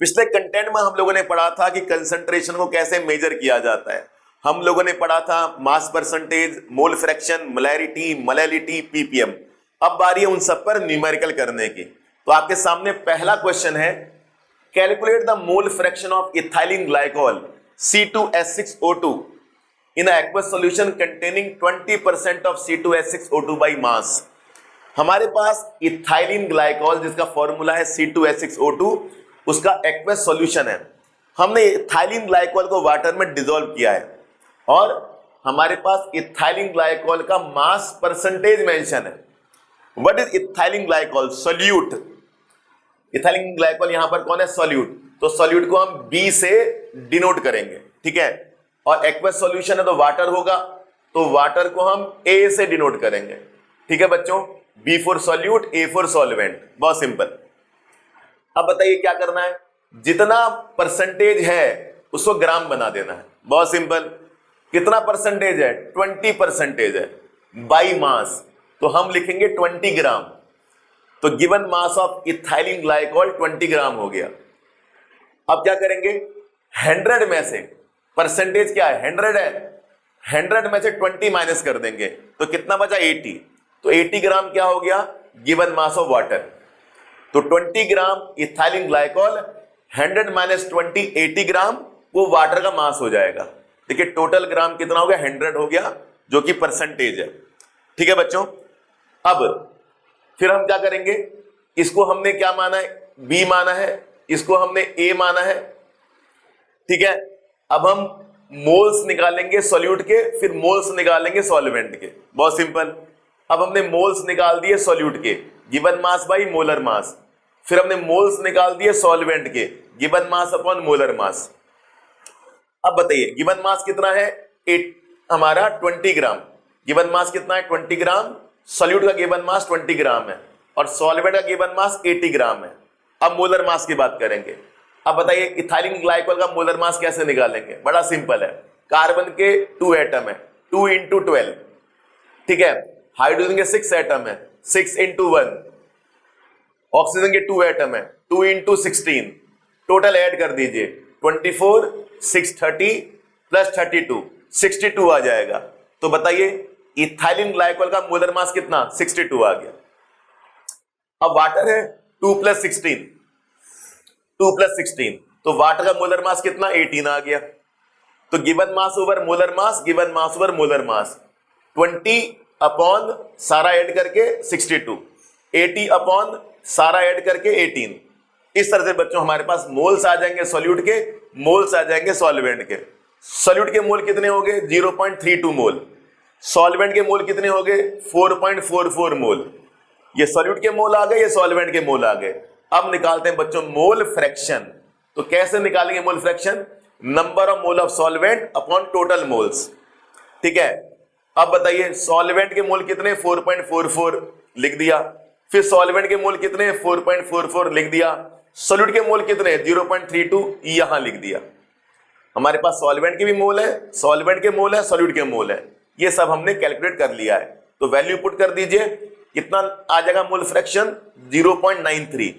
पिछले कंटेंट में हम लोगों ने पढ़ा था कि कंसंट्रेशन को कैसे मेजर किया जाता है। हम लोगों ने पढ़ा था mass percentage, mole fraction, molality, ppm. अब बारी है उन सब पर न्यूमेरिकल करने की। तो आपके सामने पहला क्वेश्चन है, calculate the mole fraction of ethylene glycol C2H6O2 in aqueous solution containing 20% of C2H6O2 by mass. हमारे पास इथाइलिन ग्लाइकोल जिसका फॉर्मूला है C2H6O2, उसका एक्वस सॉल्यूशन है। हमने इथाइलिन ग्लाइकोल को वाटर में डिसॉल्व किया है और हमारे पास इथाइलिन ग्लाइकोल का मास परसेंटेज मेंशन है। What is ethylene glycol? Solute. Ethylene glycol यहां पर कौन है? सोल्यूट। तो सोल्यूट को हम B से डिनोट करेंगे, ठीक है। और एक्वस सॉल्यूशन है तो वाटर होगा, तो वाटर को हम A से डिनोट करेंगे, ठीक है बच्चों। B for solute, A for solvent. बहुत सिंपल। अब बताइए क्या करना है, जितना परसेंटेज है उसको ग्राम बना देना है। बहुत सिंपल। कितना परसेंटेज है? 20% है बाई मास, तो हम लिखेंगे 20 ग्राम। तो given mass of ethylene glycol 20 ग्राम हो गया। अब क्या करेंगे, 100 में से परसेंटेज क्या है? 100 है, 100 में से 20 माइनस कर देंगे तो कितना बचा? 80। तो 80 ग्राम क्या हो गया? Given mass of water. तो 20 ग्राम इथाइलिन ग्लाइकोल, 100 माइनस 20 80 ग्राम, वो वाटर का मास हो जाएगा। देखिए टोटल ग्राम कितना हो गया? 100 हो गया, जो कि परसेंटेज है, ठीक है बच्चों। अब फिर हम क्या करेंगे, इसको हमने क्या माना है? B माना है, इसको हमने A माना है, ठीक है। अब हम मोल्स निकालेंगे सॉल्यूट के, फिर मोल्स निकालेंगे सॉल्वेंट के। बहुत सिंपल। अब हमने मोल्स निकाल दिए सॉल्यूट के, given mass by molar mass. फिर हमने मोल्स निकाल दिए सॉल्वेंट के, given mass upon molar mass. अब बताइए गिवन मास कितना है? हमारा 20 ग्राम। गिवन मास कितना है? 20 ग्राम। सॉल्यूट का गिवन मास 20 ग्राम है और सॉल्वेंट का गिवन मास 80 ग्राम है। अब मोलर मास की बात करेंगे। अब बताइए इथाइलिन ग्लाइकोल का मोलर मास कैसे निकालेंगे? बड़ा सिंपल है। कार्बन के 2 एटम है, 2 इंटू 12, ठीक है। हाइड्रोजन के 6 एटम है, 6 इंटू 1। ऑक्सीजन के 2 एटम है, 2 इंटू 16। टोटल ऐड कर दीजिए, 24, 630 प्लस 32, 62 आ जाएगा। तो बताइए इथाइलिन ग्लाइकोल का मोलर मास कितना? 62 आ गया। अब वाटर है 2 प्लस 16, 2 प्लस 16, तो वाटर का मोलर मास कितना? 18 आ गया। तो given mass over molar mass, given mass over molar mass, 20 upon सारा ऐड करके 62, 80 अपॉन सारा ऐड करके 18। इस तरह से बच्चों हमारे पास मोल्स आ जाएंगे सॉल्यूट के, मोल्स आ जाएंगे सॉल्वेंट के। सॉल्यूट के मोल कितने हो गए? 0.32 मोल। सॉल्वेंट के मोल कितने हो गए? 4.44 मोल। ये सॉल्यूट के मोल आ गए, ये सॉल्वेंट के मोल आ गए। अब निकालते हैं बच्चों मोल फ्रैक्शन। तो कैसे निकालेंगे mole fraction? Number of mole of solvent upon total moles, ठीक है। अब बताइए सॉल्वेंट के मोल कितने? 4.44 लिख दिया। फिर सॉल्वेंट के मोल कितने? 4.44 लिख दिया। सॉल्यूट के मोल कितने? 0.32 यहां लिख दिया। हमारे पास सॉल्वेंट के भी मोल है, सॉल्वेंट के मोल है, सॉल्यूट के मोल है, ये सब हमने कैलकुलेट कर लिया है। तो वैल्यू पुट कर दीजिए, कितना आ जाएगा मोल फ्रैक्शन? 0.93।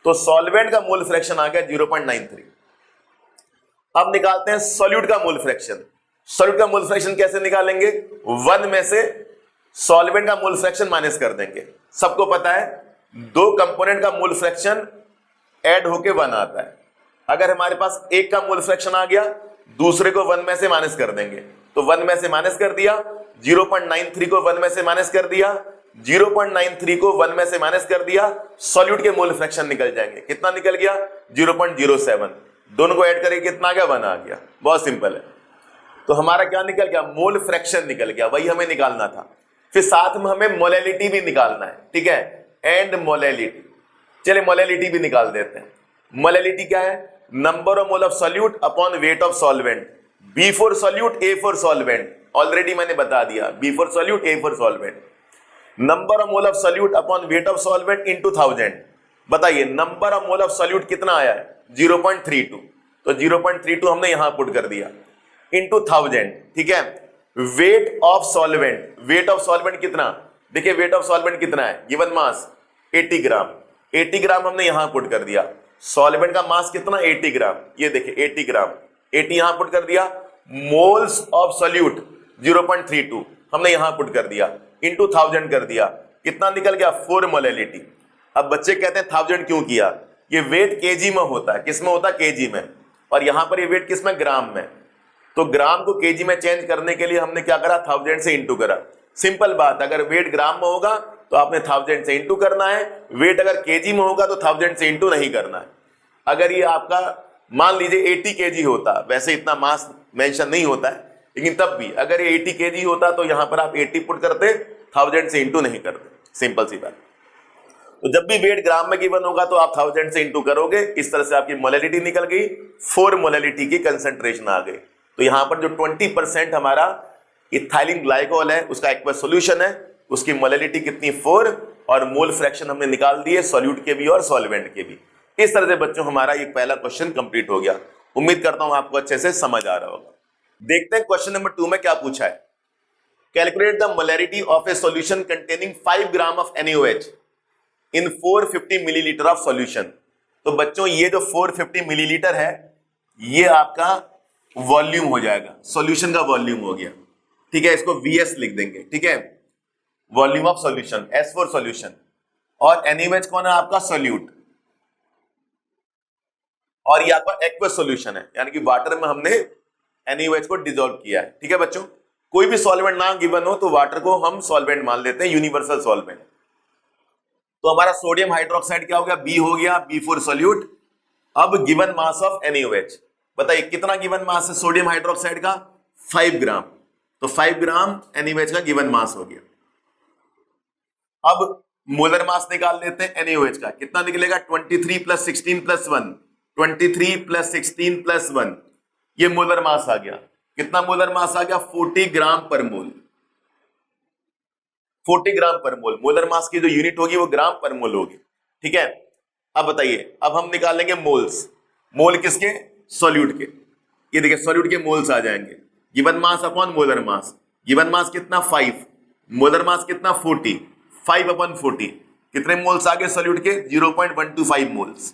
तो सॉल्वेंट का मोल फ्रैक्शन आ गया 0.93। अब निकालते हैं सॉल्यूट का मोल फ्रैक्शन। सॉल्यूट का मोल फ्रैक्शन कैसे निकालेंगे? 1 में से सॉल्वेंट का मोल फ्रैक्शन माइनस कर देंगे। सबको पता है 2 कंपोनेंट का मोल फ्रैक्शन ऐड होके 1 आता है। अगर हमारे पास एक का मोल फ्रैक्शन आ गया, दूसरे को 1 में से माइनस कर देंगे। तो 1 में से माइनस कर दिया, 0.93 को 1 में से माइनस कर दिया, 0.93 को 1 में से माइनस कर दिया, सॉल्यूट के मोल फ्रैक्शन निकल जाएंगे। कितना निकल गया? 0.07। दोनों को ऐड करके कितना आ गया? 1 आ गया। बहुत सिंपल है। तो हमारा क्या निकल गया? मोल फ्रैक्शन निकल गया, वही हमें निकालना था। फिर साथ में हमें मोलैलिटी भी निकालना है, ठीक है, एंड मोलैलिटी। चलिए मोलैलिटी भी निकाल देते हैं। मोलैलिटी क्या है? Number of mole of solute upon weight of solvent. B for solute, A for solvent, already मैंने बता दिया, B for solute, A for solvent. Number of mole of solute upon weight of solvent into 1000। बताइए number of mole of solute कितना आया है? 0.32। तो 0.32 हमने यहां पुट कर दिया इनटू 1000, ठीक है। Wait of solvent, wait of solvent कितना? देखिए वेट ऑफ सॉल्वेंट कितना है? गिवन मास 80 ग्राम, 80 ग्राम हमने यहां पुट कर दिया। सॉल्वेंट का मास कितना 80 ग्राम, ये देखिए 80 ग्राम, 80 यहां पुट कर दिया, मोल्स ऑफ सोल्यूट 0.32 हमने यहां पुट कर दिया, इंटू 1000 कर दिया, कितना निकल गया 4 मोलैलिटी। अब बच्चे कहते हैं 1000 क्यों किया, ये वेट केजी में होता है, किस में होता है केजी में, और यहां पर ये वेट किस में ग्राम में, तो ग्राम को केजी में चेंज करने के लिए हमने क्या करा 1000 से इंटू करा। सिंपल बात, अगर वेट ग्राम में होगा तो आपने 1000 से इंटू करना है, वेट अगर केजी में होगा तो 1000 से इंटू नहीं करना है। अगर ये आपका मान लीजिए 80 केजी होता, वैसे इतना मास मेंशन नहीं होता है, लेकिन तब भी अगर ये 80 केजी होता तो यहां पर आप 80 पुट करते, 1000 से इंटू नहीं करते, सिंपल सी बात। तो जब भी वेट ग्राम में गिवन होगा तो आप 1000 से इंटू करोगे, इस तरह से आपकी मोलैलिटी निकल गई, 4 मोलैलिटी की कंसंट्रेशन आ गई। तो यहां पर जो 20% हमारा इथाइलिन ग्लाइकोल है उसका एक्वस सॉल्यूशन है, उसकी मोलैलिटी कितनी 4, और मोल फ्रैक्शन हमने निकाल दिए सॉल्यूट के भी और सॉल्वेंट के भी। इस तरह से बच्चों हमारा ये पहला क्वेश्चन कंप्लीट हो गया। उम्मीद करता हूं आपको अच्छे से समझ आ रहा होगा। देखते हैं क्वेश्चन नंबर 2 में क्या पूछा है। Calculate the molarity of A solution containing 5 gram of NaOH in 450 millilitre of solution. तो बच्चों ये जो 450 मिलीलीटर है ये आपका वॉल्यूम हो जाएगा, सॉल्यूशन का वॉल्यूम हो गया, ठीक है, इसको VS लिख देंगे, ठीक है, volume of solution, S for solution, और NaOH कौन है आपका सॉल्यूट, और ये आपका एक्वस सॉल्यूशन है, यानी कि वाटर में हमने NaOH को डिसॉल्व किया है, ठीक है बच्चों। कोई भी सॉल्वेंट ना गिवन हो तो वाटर को हम सॉल्वेंट मान लेते हैं, यूनिवर्सल सॉल्वेंट। तो हमारा सोडियम हाइड्रोक्साइड क्या हो गया, B हो गया, B फॉर सॉल्यूट। अब गिवन मास ऑफ NaOH बताइए कितना गिवन मास है सोडियम हाइड्रोक्साइड का, 5 ग्राम, तो 5 ग्राम NaOH का गिवन मास हो गया। अब मोलर मास निकाल लेते हैं NaOH का, कितना निकलेगा 23 + 16 + 1, 23 + 16 + 1, ये मोलर मास आ गया। कितना मोलर मास आ गया 40 ग्राम पर मोल, 40 ग्राम पर मोल। मोलर मास की जो यूनिट होगी वो ग्राम पर मोल होगी, ठीक है। अब बताइए, अब हम निकालेंगे मोल्स, मोल किसके, सॉल्यूट के। ये देखिए सॉल्यूट के मोल्स आ जाएंगे, given mass upon molar mass, given mass कितना 5, मोलर मास कितना 40, 5/40, कितने मोल्स आ गए सॉल्यूट के 0.125 मोल्स।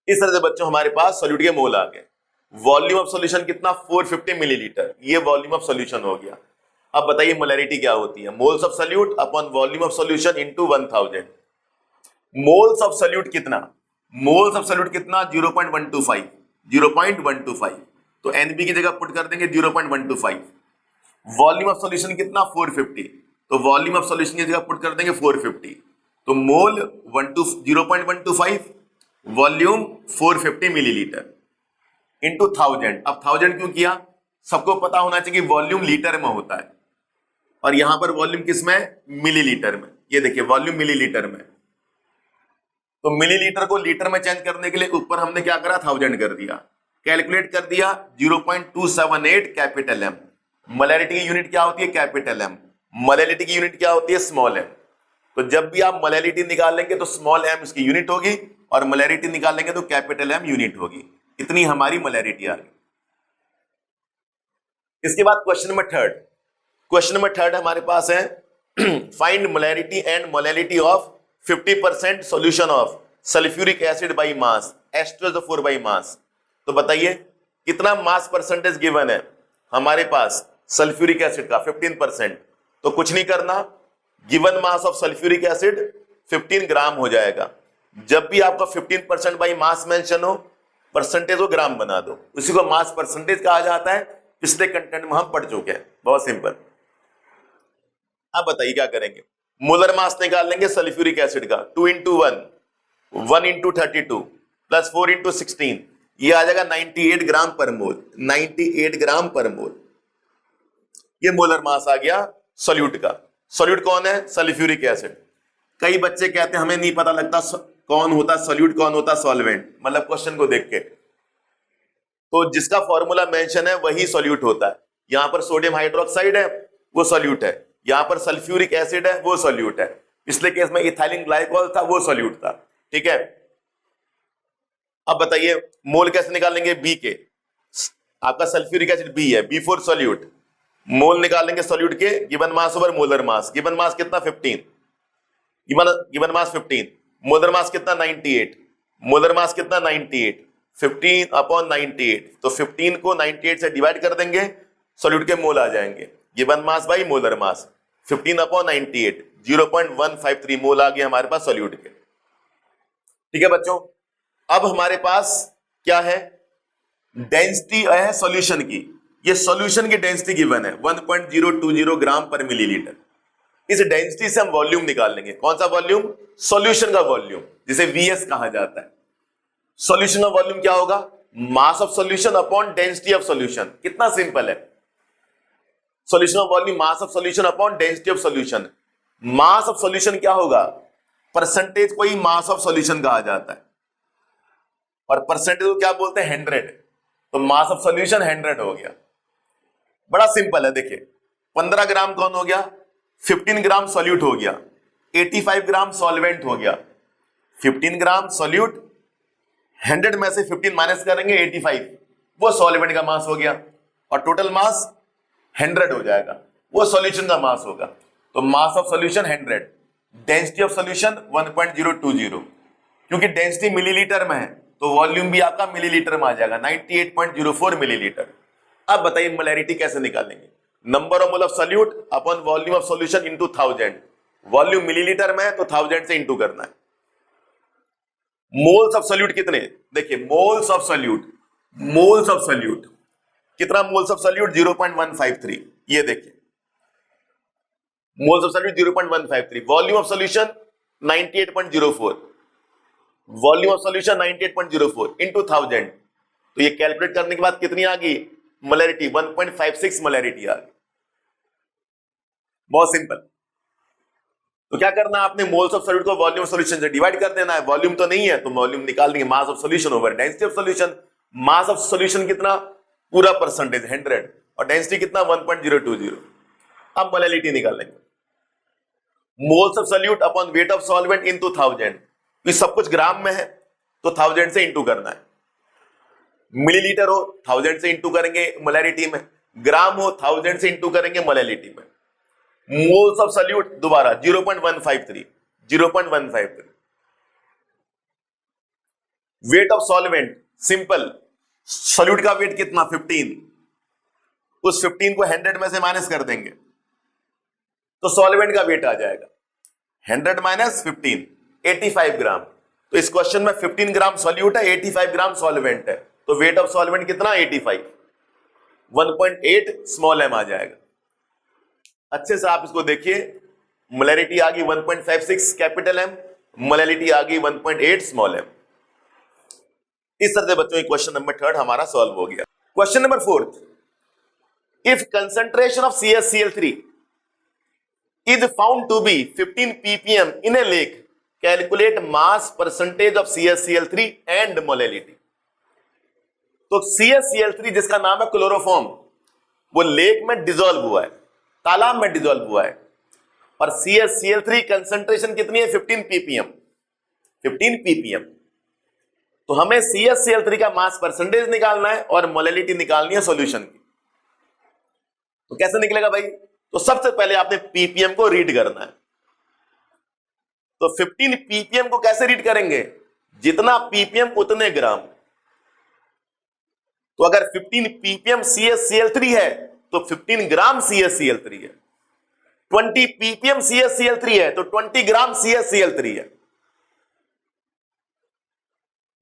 इस तरह से बच्चों हमारे पास सॉल्यूट के मोल आ गए। वॉल्यूम ऑफ सॉल्यूशन कितना 450 मिलीलीटर, ये वॉल्यूम ऑफ सॉल्यूशन हो गया। अब बताइए मोलैरिटी क्या होती है, moles of solute upon volume of solution into 1000। Moles of solute कितना, मोल्स ऑफ सॉल्यूट कितना 0.125, 0.125, तो NB की जगह पुट कर देंगे 0.125। वॉल्यूम ऑफ सॉल्यूशन कितना 450, तो वॉल्यूम ऑफ सॉल्यूशन की जगह पुट कर देंगे 450, तो मोल 0.125, वॉल्यूम 450 मिलीलीटर इंटू 1000। अब 1000 क्यों किया, सबको पता होना चाहिए कि वॉल्यूम लीटर में होता है, और यहां पर वॉल्यूम किस में, मिलीलीटर में। ये देखिए वॉल्यूम मिलीलीटर में, तो मिलीलीटर को लीटर में चेंज करने के लिए ऊपर हमने क्या करा 1000 कर दिया, कैलकुलेट कर दिया 0.278 कैपिटल M। मोलैरिटी की यूनिट क्या होती है कैपिटल M, मोलैलिटी की यूनिट क्या होती है स्मॉल m। तो जब भी आप मोलैलिटी निकालेंगे तो स्मॉल m इसकी यूनिट होगी, और मोलैरिटी निकालेंगे तो कैपिटल M यूनिट होगी। इतनी हमारी मोलैरिटी आ गई। इसके बाद क्वेश्चन नंबर 3, क्वेश्चन नंबर 3 हमारे पास है find molarity and molality of 50% solution of sulphuric acid by mass H2SO4 by mass. तो बताइए कितना मास परसेंटेज गिवन है हमारे पास सल्फ्यूरिक एसिड का 15%। तो कुछ नहीं करना, given mass of sulphuric acid 15 ग्राम हो जाएगा। जब भी आपका 15% बाय मास मेंशन हो, परसेंटेज को ग्राम बना दो, उसी को मास परसेंटेज कहा जाता है। पिछले कंटेंट में हम पढ़ चुके हैं, बहुत सिंपल। अब बताइए क्या करेंगे, मोलर मास निकाल लेंगे सल्फ्यूरिक एसिड का 2 × 1, 1 × 32 प्लस 4 × 16, ये आ जाएगा 98 ग्राम पर मोल, 98 ग्राम पर मोल। ये मोलर मास आ गया सॉल्यूट का। सॉल्यूट कौन है, सल्फ्यूरिक एसिड। कई बच्चे कहते हैं हमें नहीं पता लगता कौन होता सॉल्यूट कौन होता सॉल्वेंट, मतलब क्वेश्चन को देख के। तो जिसका फॉर्मूला मेंशन है वही सॉल्यूट होता है। यहां पर सोडियम हाइड्रोक्साइड है वो सॉल्यूट है, यहां पर सल्फ्यूरिक एसिड है वो सॉल्यूट है, पिछले केस में इथाइलिन ग्लाइकोल था वो सॉल्यूट था, ठीक है। अब बताइए मोल कैसे निकालेंगे, बी के, आपका सल्फ्यूरिक एसिड बी है, बी फॉर सॉल्यूट। मोल निकालेंगे सॉल्यूट के, given mass over molar mass. Given mass कितना 15, गिवन मास 15, मोलर मास कितना 98, मोलर मास कितना 98, 15/98, तो 15 को 98 से डिवाइड कर देंगे, सॉल्यूट के मोल आ जाएंगे। Given mass by molar mass 15/98, 0.153 मोल आ गया हमारे पास सॉल्यूट के। ठीक है बच्चों, अब हमारे पास क्या है, डेंसिटी है सॉल्यूशन की। ये सॉल्यूशन की डेंसिटी गिवन है 1.020 ग्राम पर मिलीलीटर। इस डेंसिटी से हम वॉल्यूम निकाल लेंगे। कौन सा वॉल्यूम? सॉल्यूशन का वॉल्यूम, जिसे वीएस कहा जाता है। सॉल्यूशन का वॉल्यूम क्या होगा? Mass of solution upon density of solution. कितना सिंपल है, solution of volume mass of solution upon density of solution. Mass of solution क्या होगा? परसेंटेज को ही मास ऑफ सॉल्यूशन कहा जाता है, और परसेंटेज को क्या बोलते हैं? 100। तो मास ऑफ सॉल्यूशन 100 हो गया। बड़ा सिंपल है, देखिए 15 ग्राम कौन हो गया? 15 ग्राम सॉल्यूट हो गया, 85 ग्राम सॉल्वेंट हो गया। 15 ग्राम सॉल्यूट, 100 में से 15 माइनस करेंगे 85, वो सॉल्वेंट का मास हो गया, और टोटल मास 100 हो जाएगा, वो सॉल्यूशन का मास होगा। तो mass of solution 100, density of solution 1.020। क्योंकि डेंसिटी मिलीलीटर में है तो वॉल्यूम भी आपका मिलीलीटर में आ जाएगा, 98.04 मिलीलीटर। अब बताइए मोलैरिटी कैसे निकालेंगे? Number of mole of solute upon volume of solution into 1000। Volume millilitre में है तो 1000 से इंटू करना है। मोल्स ऑफ सॉल्यूट कितने? देखिए moles of solute, moles of solute कितना? Moles of solute 0.153। ये देखिए moles of solute 0.153। Volume of solution 98.04, volume of solution 98.04 into 1000। तो ये कैलकुलेट करने के बाद कितनी आ गई मोलैरिटी? 1.56 मोलैरिटी आ गई। बहुत सिंपल। तो क्या करना है आपने? मोल्स ऑफ सॉल्यूट को वॉल्यूम ऑफ सॉल्यूशन से डिवाइड कर देना है। वॉल्यूम तो नहीं है तो वॉल्यूम निकाल देंगे, mass of solution over density of solution. Mass of solution कितना? पूरा परसेंटेज 100, और डेंसिटी कितना? 1.020। अब मोलैरिटी निकालेंगे। Moles of solute upon weight of solvent into 1000। ये सब कुछ ग्राम में है तो 1000 से इंटू करना है। मिलीलीटर हो 1000 से इंटू करेंगे मोलैरिटी में, ग्राम हो 1000 से इंटू करेंगे मोलैरिटी में। मोल्स ऑफ सॉल्यूट दोबारा 0.153, 0.153। Wait of solvent simple, solute का वेट कितना? 15। उस 15 को 100 में से माइनस कर देंगे तो सॉल्वेंट का वेट आ जाएगा 100 माइनस 15, 85 ग्राम। तो इस क्वेश्चन में 15 ग्राम सॉल्यूट है, 85 ग्राम सॉल्वेंट है, तो वेट ऑफ सॉल्वेंट कितना? 85, 1.8 स्मॉल एम आ जाएगा। अच्छे से आप इसको देखिए, मोलैरिटी आ गई 1.56 कैपिटल एम, मोलैरिटी आ गई 1.8 स्मॉल एम। इस तरह से बच्चों क्वेश्चन नंबर 3 हमारा सॉल्व हो गया। Question number 4, if concentration of CaCl3 is found to be 15 ppm in a lake, calculate mass percentage of CaCl3 and molality। तो CaCl3 जिसका नाम है क्लोरोफॉर्म, वो लेक में डिसॉल्व हुआ है, तालाब में डिसॉल्व हुआ है, और CaCl3 कंसंट्रेशन कितनी है? 15 ppm, 15 ppm। तो हमें CaCl3 का मास परसेंटेज निकालना है और मोलैलिटी निकालनी है सॉल्यूशन की। तो कैसे निकलेगा भाई? तो सबसे पहले आपने ppm को रीड करना है। तो 15 ppm को कैसे रीड करेंगे? जितना ppm उतने ग्राम। तो अगर 15 ppm CaCl3 है तो 15 ग्राम CaCl3 है। 20 ppm CaCl3 है तो 20 ग्राम CaCl3 है,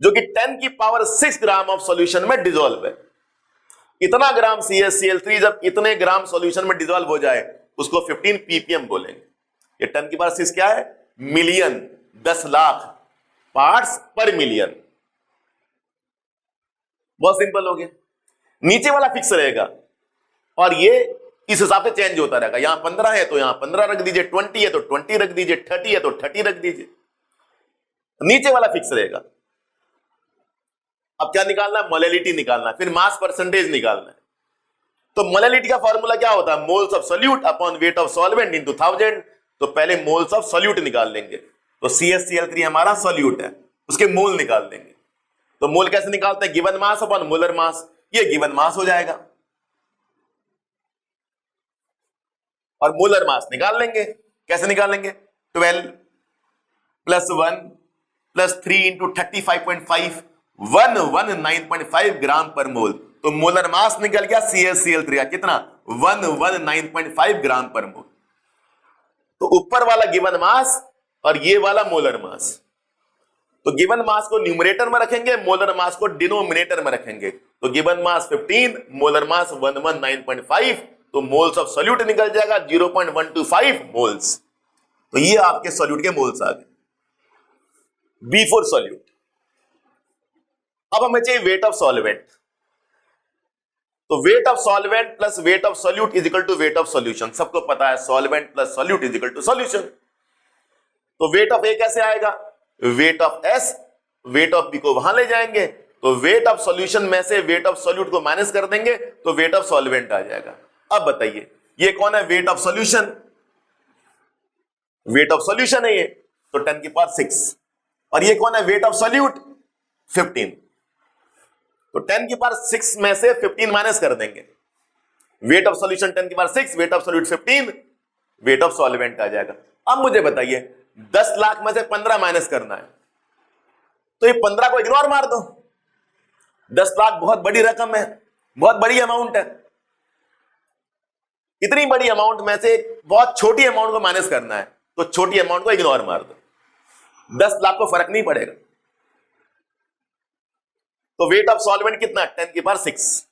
जो कि 10 की पावर 6 ग्राम ऑफ सॉल्यूशन में डिसॉल्व है। इतना ग्राम CaCl3 जब इतने ग्राम सॉल्यूशन में डिसॉल्व हो जाए उसको 15 ppm बोलेंगे। ये 10 की पावर 6 क्या है? मिलियन, 10 लाख पार्ट्स पर मिलियन। बहुत सिंपल हो गया। नीचे वाला फिक्स रहेगा और ये इस हिसाब से चेंज होता रहेगा। यहां 15 है तो यहां 15 रख दीजिए, 20 है तो 20 रख दीजिए, 30 है तो 30 रख दीजिए। नीचे वाला फिक्स रहेगा। अब क्या निकालना है? मोलैलिटी निकालना है, फिर मास परसेंटेज निकालना है। तो मोलैलिटी का फॉर्मूला क्या होता है? Moles of solute upon weight of solvent into 1000। तो पहले मोल्स ऑफ सॉल्यूट निकाल लेंगे। तो CaCl3 हमारा सॉल्यूट है, उसके मोल निकाल देंगे। तो मोल कैसे निकालते हैं? Given mass upon molar mass. ये गिवन मास हो जाएगा और मोलर मास निकाल लेंगे। कैसे निकालेंगे? 12 + 1 प्लस 3 इंटू 35.5 119.5 ग्राम पर मोल। तो मोलर मास निकल गया CaCl3 का कितना 119.5 ग्राम पर मोल। तो ऊपर वाला गिवन मास और ये वाला मोलर मास, तो गिवन मास को न्यूमरेटर में रखेंगे, मोलर मास को डिनोमिनेटर में रखेंगे। तो गिवन मास 15, मोलर मास 119.5, तो मोल्स ऑफ सॉल्यूट निकल जाएगा 0.125 मोल्स। तो ये आपके सॉल्यूट के मोल्स आ गए बिफोर सॉल्यूट। अब हमें चाहिए वेट ऑफ सॉल्वेंट। तो weight of solvent plus weight of solute is equal to weight of solution. सबको पता है solvent plus solute is equal to solution. तो वेट ऑफ ए कैसे आएगा, weight of S, weight of B को वहां ले जाएंगे, तो वेट ऑफ सॉल्यूशन में से वेट ऑफ सॉल्यूट को माइनस कर देंगे तो वेट ऑफ सॉल्वेंट आ जाएगा। अब बताइए ये कौन है, wait of solution, wait of solution है ये, तो 10 की पावर 6। और ये कौन है, वेट ऑफ सॉल्यूट 15, तो 10 की पावर 6 में से 15 माइनस कर देंगे। वेट ऑफ सॉल्यूशन 10 की power 6, weight of solute 15, weight of solvent आ जाएगा। अब मुझे बताइए 10 लाख में से 15 माइनस करना है, तो ये 15 को इग्नोर मार दो। 10 लाख बहुत बड़ी रकम है, बहुत बड़ी अमाउंट है। इतनी बड़ी अमाउंट में से बहुत छोटी अमाउंट को माइनस करना है, तो छोटी अमाउंट को इग्नोर मार दो। 10 लाख को फर्क नहीं पड़ेगा। तो वेट ऑफ सॉल्वेंट कितना, 10 की पावर 6।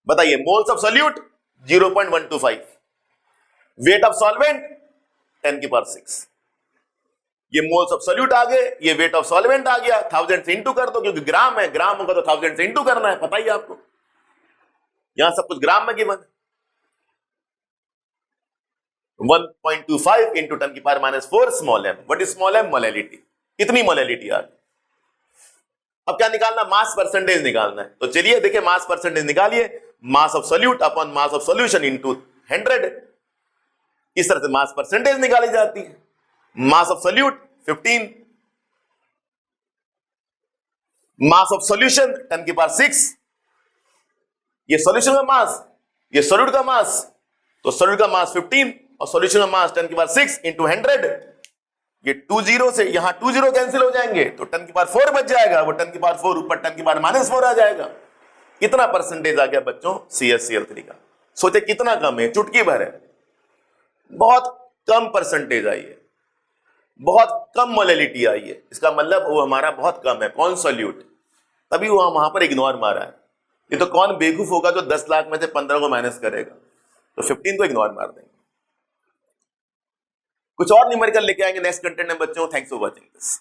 बताइए moles of solute 0.125, wait of solvent 10 की पावर 6। ये मोल्स ऑफ सॉल्यूट आ गए, ये वेट ऑफ सॉल्वेंट आ गया। 1000 से इंटू कर दो, क्योंकि ग्राम है, ग्राम होगा तो 1000 से इंटू करना है, पता ही आपको, यहां सब कुछ ग्राम में गिवन। 1.25 इंटू 10 की power -4 small M. What is small M, molality. कितनी मोलैलिटी आ गई। अब क्या निकालना, मास परसेंटेज निकालना है। तो चलिए देखिए मास परसेंटेज निकालिए, mass of solute upon mass of solution into 100। इस तरह से मास परसेंटेज निकाली जाती है। Mass of solute 15, mass of solution 10 की पावर 6। ये सॉल्यूशन का मास, ये सॉल्यूट का मास, तो सॉल्यूट का मास 15 और सॉल्यूशन का मास 10 की पावर 6 इंटू 100। ये 2 0 से यहां 2 0 कैंसिल हो जाएंगे, तो 10 की पावर 4 बच जाएगा। वो 10 की पावर 4 ऊपर 10 की पावर -4 आ जाएगा। कितना परसेंटेज आ गया बच्चों, CaCl3 का। सोचे कितना कम है, चुटकी भर है, बहुत कम परसेंटेज आई है, बहुत कम मोलैलिटी आई है। इसका मतलब वो हमारा बहुत कम है, कौन सॉल्यूट, तभी वो वहां पर इग्नोर मारा है। ये तो कौन बेवकूफ होगा जो 10 लाख में से 15 को माइनस करेगा, तो 15 को इग्नोर मार देंगे। कुछ और न्यूमेरिकल लेके आएंगे नेक्स्ट कंटेंट में बच्चों। Thanks for watching this.